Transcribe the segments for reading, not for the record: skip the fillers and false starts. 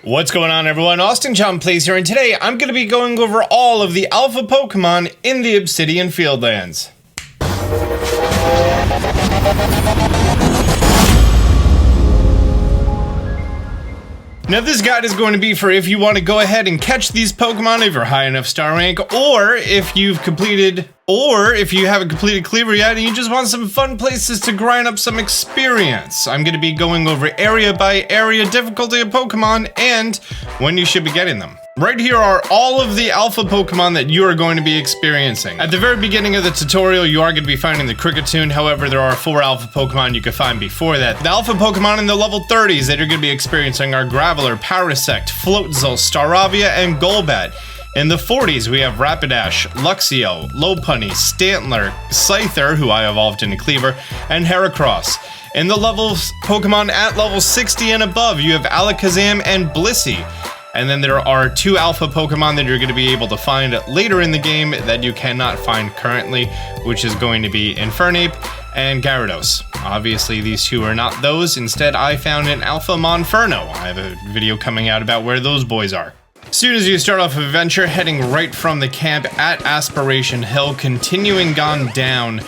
What's going on, everyone? Austin John Plays here, and today I'm going to be going over all of the alpha Pokemon in the Obsidian Fieldlands. Now this guide is going to be for if you want to go ahead and catch these Pokemon if you're high enough star rank, or if you haven't completed Cleaver yet and you just want some fun places to grind up some experience. I'm going to be going over area by area difficulty of Pokemon and when you should be getting them. Right here are all of the alpha Pokemon that you are going to be experiencing. At the very beginning of the tutorial, you are going to be finding the Kricketune. However, there are 4 alpha Pokemon you can find before that. The alpha Pokemon in the level 30s that you're going to be experiencing are Graveler, Parasect, Floatzel, Staravia, and Golbat. In the 40s, we have Rapidash, Luxio, Lopunny, Stantler, Scyther, who I evolved into Cleaver, and Heracross. In the levels Pokemon at level 60 and above, you have Alakazam and Blissey. And then there are 2 alpha Pokemon that you're going to be able to find later in the game that you cannot find currently, which is going to be Infernape and Gyarados. Obviously, these 2 are not those. Instead, I found an alpha Monferno. I have a video coming out about where those boys are. As soon as you start off adventure, heading right from the camp at Aspiration Hill, continuing on down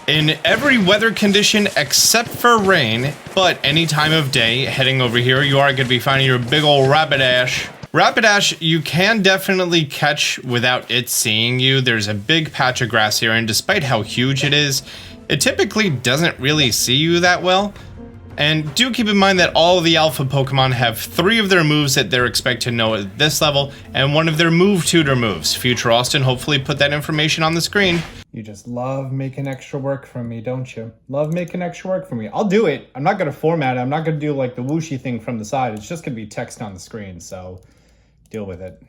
in every weather condition except for rain, but any time of day, heading over here, you are going to be finding your big old Rapidash. Rapidash, you can definitely catch without it seeing you. There's a big patch of grass here, and despite how huge it is, it typically doesn't really see you that well. And do keep in mind that all of the alpha Pokemon have 3 of their moves that they're expected to know at this level, and 1 of their move tutor moves. Future Austin hopefully put that information on the screen. You just love making extra work for me, don't you? Love making extra work for me. I'll do it. I'm not going to format it. I'm not going to do like the whooshy thing from the side. It's just going to be text on the screen, so deal with it.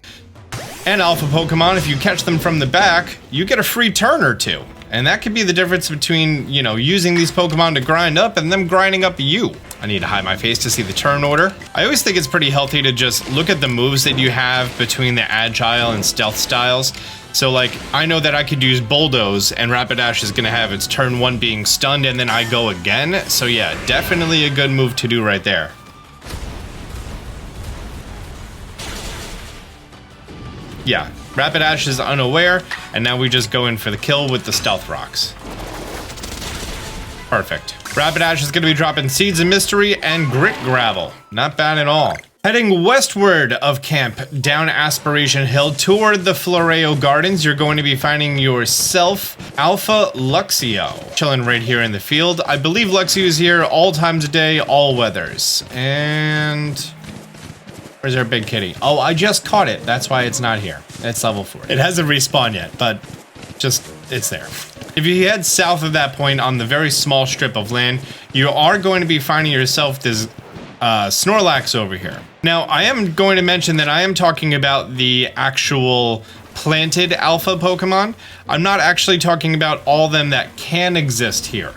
And alpha Pokemon, if you catch them from the back, you get a free turn or 2. And that could be the difference between, you know, using these Pokemon to grind up and them grinding up you. I need to hide my face to see the turn order. I always think it's pretty healthy to just look at the moves that you have between the agile and stealth styles. So like, I know that I could use Bulldoze and Rapidash is gonna have its turn 1 being stunned and then I go again. So yeah, definitely a good move to do right there. Yeah, Rapidash is unaware, and now we just go in for the kill with the Stealth Rocks. Perfect. Rapidash is going to be dropping Seeds of Mystery and Grit Gravel. Not bad at all. Heading westward of camp, down Aspiration Hill, toward the Floreo Gardens, you're going to be finding yourself Alpha Luxio. Chilling right here in the field. I believe Luxio is here all times of day, all weathers. And where's our big kitty? Oh, I just caught it. That's why it's not here. It's level 4. It hasn't respawned yet, but just, it's there. If you head south of that point on the very small strip of land, you are going to be finding yourself this Snorlax over here. Now, I am going to mention that I am talking about the actual planted alpha Pokemon. I'm not actually talking about all of them that can exist here,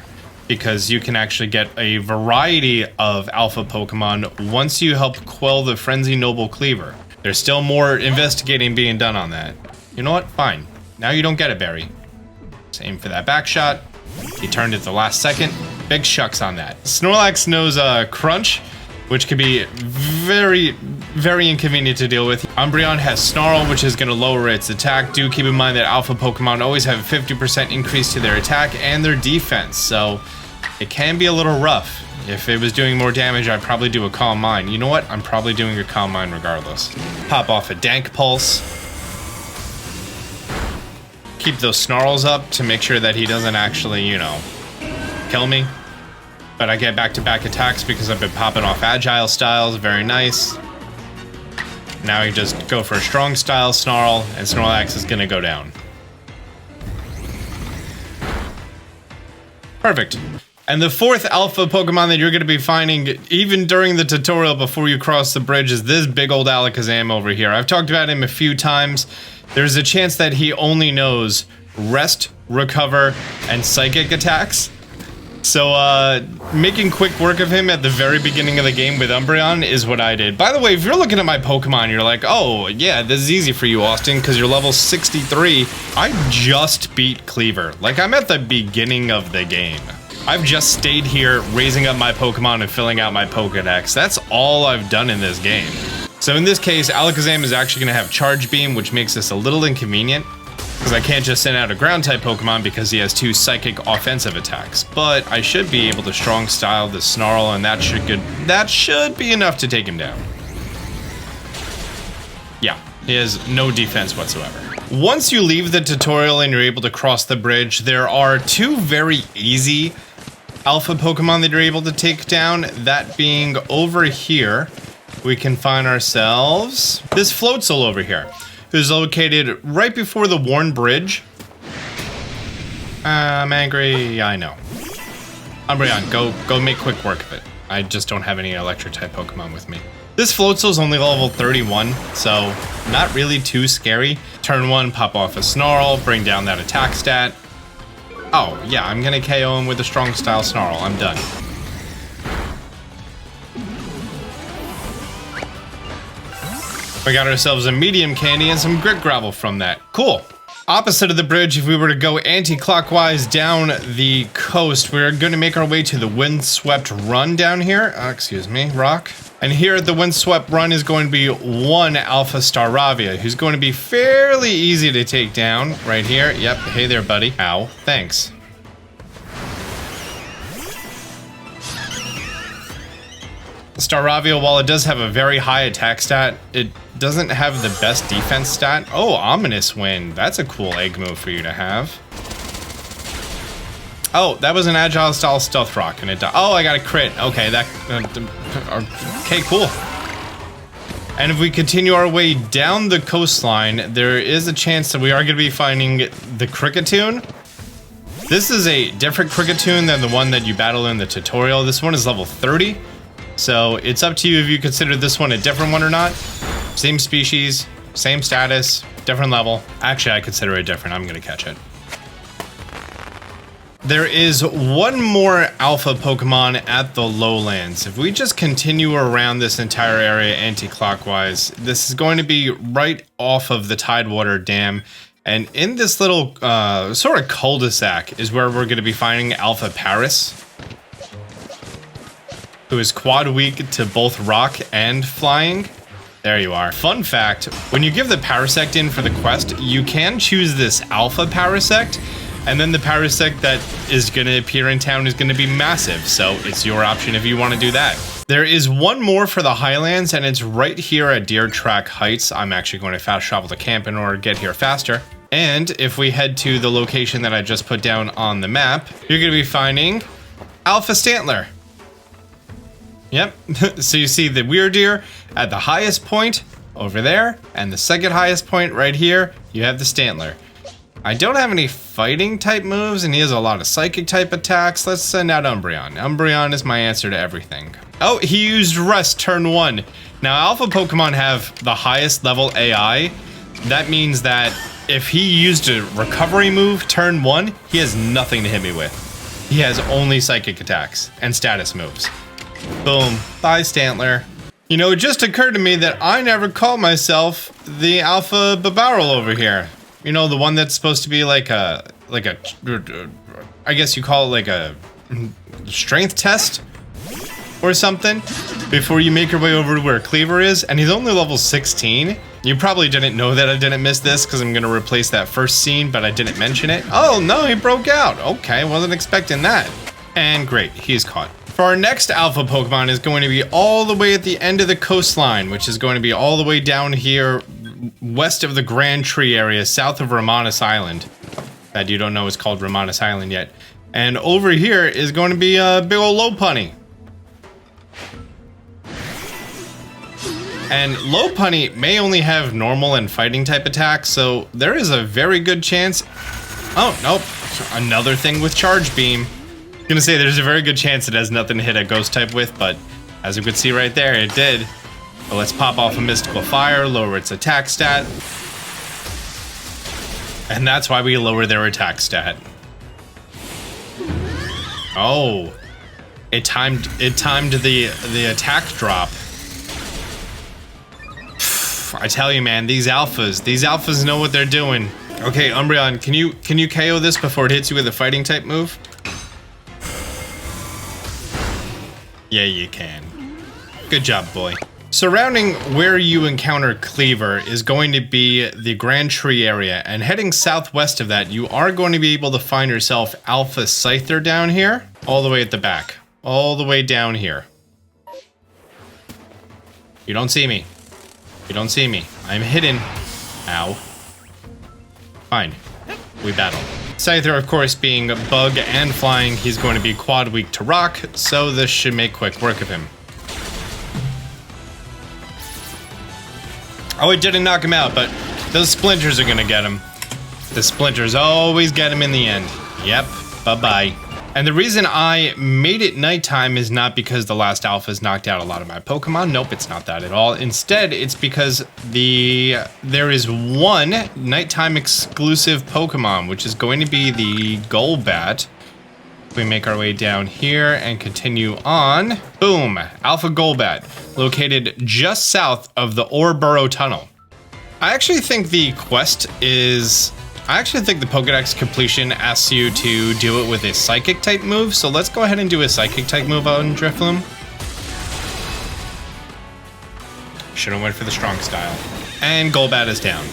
because you can actually get a variety of alpha Pokemon once you help quell the Frenzy Noble Cleaver. There's still more investigating being done on that. You know what? Fine. Now you don't get it, Barry. Just aim for that back shot. He turned it the last second. Big shucks on that. Snorlax knows Crunch, which could be very, very inconvenient to deal with. Umbreon has Snarl, which is going to lower its attack. Do keep in mind that alpha Pokemon always have a 50% increase to their attack and their defense, so it can be a little rough. If it was doing more damage, I'd probably do a Calm Mind. You know what? I'm probably doing a Calm Mind regardless. Pop off a Dank Pulse. Keep those Snarls up to make sure that he doesn't actually, you know, kill me. But I get back-to-back attacks because I've been popping off Agile styles. Very nice. Now you just go for a strong style Snarl, and Snorlax is going to go down. Perfect. And the 4th alpha Pokemon that you're going to be finding even during the tutorial before you cross the bridge is this big old Alakazam over here. I've talked about him a few times. There's a chance that he only knows Rest, Recover, and Psychic attacks. So making quick work of him at the very beginning of the game with Umbreon is what I did. By the way, if you're looking at my Pokemon, you're like, oh yeah, this is easy for you, Austin, because you're level 63. I just beat Cleaver. Like, I'm at the beginning of the game. I've just stayed here raising up my Pokemon and filling out my Pokedex. That's all I've done in this game. So in this case, Alakazam is actually going to have Charge Beam, which makes this a little inconvenient, because I can't just send out a Ground-type Pokemon because he has 2 Psychic offensive attacks. But I should be able to Strong Style the Snarl, and that should be enough to take him down. Yeah, he has no defense whatsoever. Once you leave the tutorial and you're able to cross the bridge, there are 2 very easy Alpha Pokemon that you're able to take down. That being over here, we can find ourselves this Floatzel over here, who's located right before the Worn Bridge. I'm angry, I know. Umbreon, go make quick work of it. I just don't have any Electric-type Pokemon with me. This Floatzel's only level 31, so not really too scary. Turn 1, pop off a Snarl, bring down that attack stat. Oh, yeah, I'm gonna KO him with a Strong Style Snarl. I'm done. We got ourselves a medium candy and some grit gravel from that. Cool. Opposite of the bridge, if we were to go anti-clockwise down the coast, we're going to make our way to the Windswept Run down here. Excuse me, rock. And here at the Windswept Run is going to be 1 Alpha Staravia, who's going to be fairly easy to take down right here. Yep, hey there, buddy. Ow, thanks. Staravia, while it does have a very high attack stat, it doesn't have the best defense stat. Oh, Ominous Wind. That's a cool egg move for you to have. Oh, that was an Agile Style Stealth Rock, and it died. Oh, I got a crit. Okay, okay, cool. And if we continue our way down the coastline, there is a chance that we are going to be finding the Kricketune. This is a different Kricketune than the one that you battle in the tutorial. This one is level 30. So it's up to you if you consider this one a different one or not. Same species, same status, different level. Actually, I consider it different. I'm going to catch it. There is 1 more Alpha Pokemon at the Lowlands. If we just continue around this entire area anti-clockwise, this is going to be right off of the Tidewater Dam. And in this little sort of cul-de-sac is where we're going to be finding Alpha Paris, who is quad weak to both rock and flying. There you are. Fun fact, when you give the Parasect in for the quest, you can choose this Alpha Parasect, and then the Parasect that is going to appear in town is going to be massive, so it's your option if you want to do that. There is 1 more for the Highlands, and it's right here at Deer Track Heights. I'm actually going to fast travel to camp in order to get here faster. And if we head to the location that I just put down on the map, you're going to be finding Alpha Stantler. Yep, so you see the Weirdeer at the highest point over there, and the second highest point right here, you have the Stantler. I don't have any fighting type moves, and he has a lot of psychic type attacks. Let's send out Umbreon. Umbreon is my answer to everything. Oh, he used Rest turn 1. Now, Alpha Pokemon have the highest level AI. That means that if he used a recovery move turn 1, he has nothing to hit me with. He has only psychic attacks and status moves. Boom. Bye, Stantler. You know, it just occurred to me that I never called myself the Alpha Babarrel over here. You know, the one that's supposed to be like a, I guess you call it like a strength test or something before you make your way over to where Cleaver is, and he's only level 16. You probably didn't know that I didn't miss this because I'm going to replace that first scene, but I didn't mention it. Oh, no, he broke out. Okay, wasn't expecting that. And great, he's caught. For our next Alpha Pokemon is going to be all the way at the end of the coastline, which is going to be all the way down here west of the Grand Tree area, south of Romanus Island. That you don't know is called Romanus Island yet. And over here is going to be a big old Lopunny. And Lopunny may only have normal and fighting type attacks, so there is a very good chance... Oh, nope. Another thing with Charge Beam. Gonna say there's a very good chance it has nothing to hit a ghost type with, but as you could see right there, it did. But let's pop off a Mystical Fire, lower its attack stat. And that's why we lower their attack stat. Oh. It timed the attack drop. I tell you, man, these alphas know what they're doing. Okay, Umbreon, can you KO this before it hits you with a fighting type move? Yeah, you can. Good job, boy. Surrounding where you encounter Cleaver is going to be the Grand Tree area, and heading southwest of that, you are going to be able to find yourself Alpha Scyther down here, all the way at the back, all the way down here. You don't see me. You don't see me. I'm hidden. Ow. Fine. We battle. Scyther, of course, being bug and flying, he's going to be quad weak to rock, so this should make quick work of him. Oh, it didn't knock him out, but those splinters are gonna get him. The splinters always get him in the end. Yep, bye-bye. And the reason I made it nighttime is not because the last alphas knocked out a lot of my Pokemon. Nope, it's not that at all. Instead, it's because there is one nighttime exclusive Pokemon, which is going to be the Golbat. We make our way down here and continue on. Boom, Alpha Golbat, located just south of the Oreburrow Tunnel. I actually think the Pokedex completion asks you to do it with a Psychic type move, so let's go ahead and do a Psychic type move on Drifloon. Should've went for the strong style. And Golbat is down.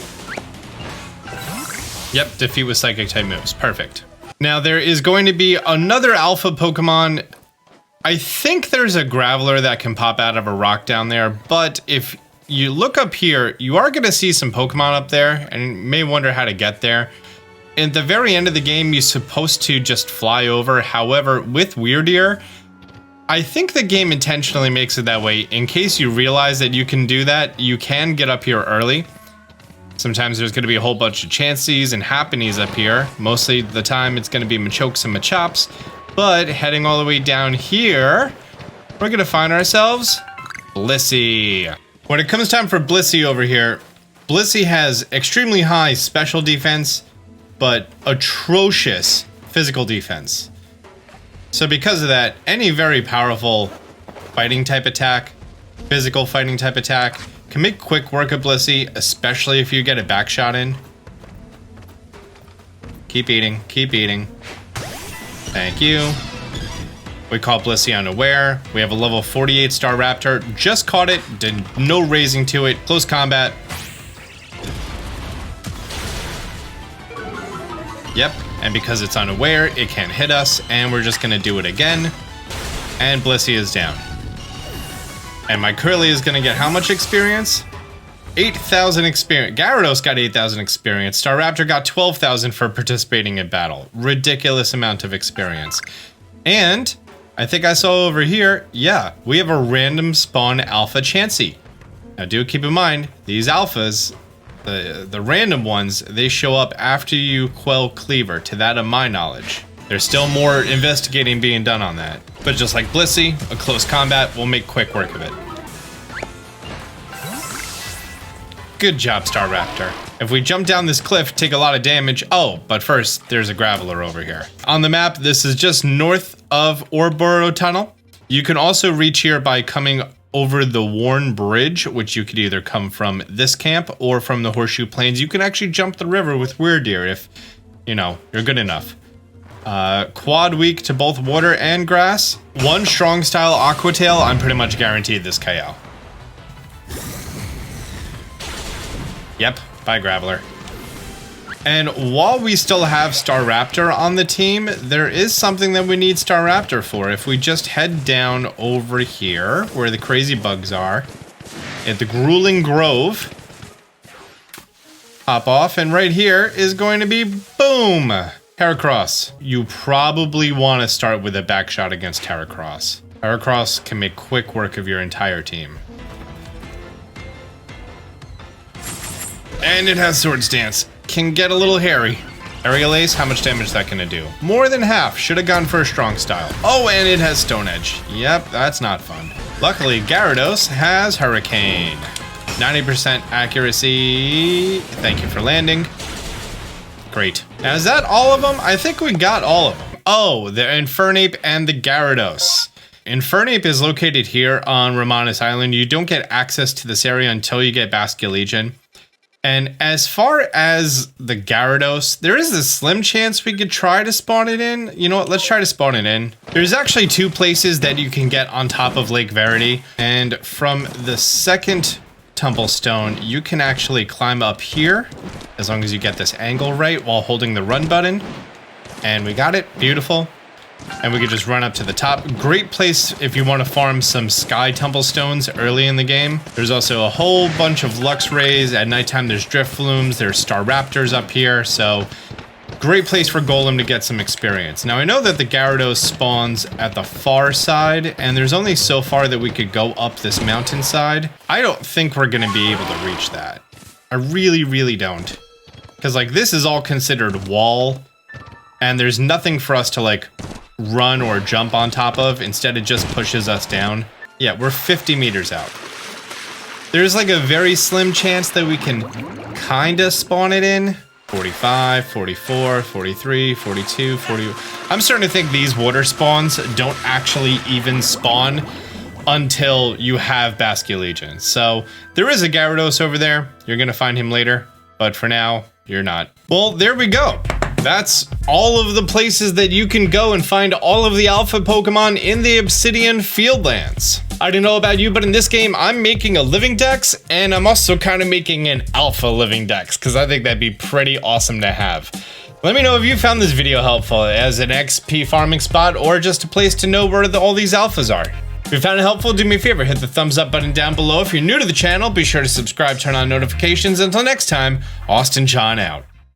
Yep, defeat with Psychic type moves, perfect. Now there is going to be another alpha Pokemon. I think there's a Graveler that can pop out of a rock down there, but if you look up here, you are going to see some Pokemon up there, and you may wonder how to get there. At the very end of the game, you're supposed to just fly over. However, with Weirdeer, I think the game intentionally makes it that way. In case you realize that you can do that, you can get up here early. Sometimes there's going to be a whole bunch of Chanseys and Happinies up here. Mostly the time it's going to be Machokes and Machops. But heading all the way down here, we're going to find ourselves Blissey. When it comes time for Blissey over here, Blissey has extremely high special defense, but atrocious physical defense. So because of that, any very powerful fighting type attack, physical fighting type attack, can make quick work of Blissey, especially if you get a back shot in. Keep eating, keep eating. Thank you. We caught Blissey unaware. We have a level 48 star Raptor. Just caught it, did no raising to it. Close combat. Yep, and because it's unaware, it can't hit us, and we're just gonna do it again. And Blissey is down. And my Curly is gonna get how much experience? 8,000 experience. Gyarados got 8,000 experience. Staraptor got 12,000 for participating in battle. Ridiculous amount of experience. And I think I saw over here, yeah, we have a random spawn Alpha Chansey. Now do keep in mind, these alphas, the random ones, they show up after you quell Cleaver, to that of my knowledge. There's still more investigating being done on that. But just like Blissey, a close combat will make quick work of it. Good job, Staraptor. If we jump down this cliff, take a lot of damage. Oh, but first, there's a Graveler over here. On the map, this is just north of Oreburrow Tunnel. You can also reach here by coming over the Worn Bridge, which you could either come from this camp or from the Horseshoe Plains. You can actually jump the river with Weirdeer if, you know, you're good enough. Quad weak to both water and grass. One strong style Aqua Tail, I'm pretty much guaranteed this KO. Yep, bye Graveler. And while we still have Staraptor on the team, there is something that we need Staraptor for. If we just head down over here, where the crazy bugs are, at the Grueling Grove, hop off, and right here is going to be, boom, Heracross. You probably want to start with a back shot against Heracross. Heracross can make quick work of your entire team. And it has Swords Dance. Can get a little hairy. Aerial Ace, how much damage is that gonna do? More than half. Should have gone for a strong style. Oh, and it has Stone Edge. Yep, that's not fun. Luckily, Gyarados has Hurricane. 90% accuracy. Thank you for landing. Great. Now, is that all of them? I think we got all of them. Oh, the Infernape and the Gyarados. Infernape is located here on Romanus Island. You don't get access to this area until you get Basculegion. And as far as the Gyarados, there is a slim chance we could try to spawn it in. You know what? Let's try to spawn it in. There's actually 2 places that you can get on top of Lake Verity. And from the second Tumblestone, you can actually climb up here as long as you get this angle right while holding the run button. And we got it. Beautiful. And we could just run up to the top. Great place if you want to farm some Sky Tumblestones early in the game. There's also a whole bunch of Luxrays. At nighttime, there's Drift Flumes. There's Star Raptors up here. So, great place for Golem to get some experience. Now, I know that the Gyarados spawns at the far side, and there's only so far that we could go up this mountainside. I don't think we're going to be able to reach that. I really, really don't. Because, like, this is all considered wall, and there's nothing for us to, like, run or jump on top of. Instead, it just pushes us down. Yeah, we're 50 meters out. There's like a very slim chance that we can kind of spawn it in. 45, 44, 43, 42, 40. I'm starting to think these water spawns don't actually even spawn until you have Basculegion. So there is a Gyarados over there. You're going to find him later. But for now, you're not. Well, there we go. That's all of the places that you can go and find all of the alpha Pokemon in the Obsidian Fieldlands. I don't know about you, but in this game, I'm making a living dex, and I'm also kind of making an alpha living dex, because I think that'd be pretty awesome to have. Let me know if you found this video helpful as an XP farming spot, or just a place to know where all these alphas are. If you found it helpful, do me a favor, hit the thumbs up button down below. If you're new to the channel, be sure to subscribe, turn on notifications. Until next time, Austin John out.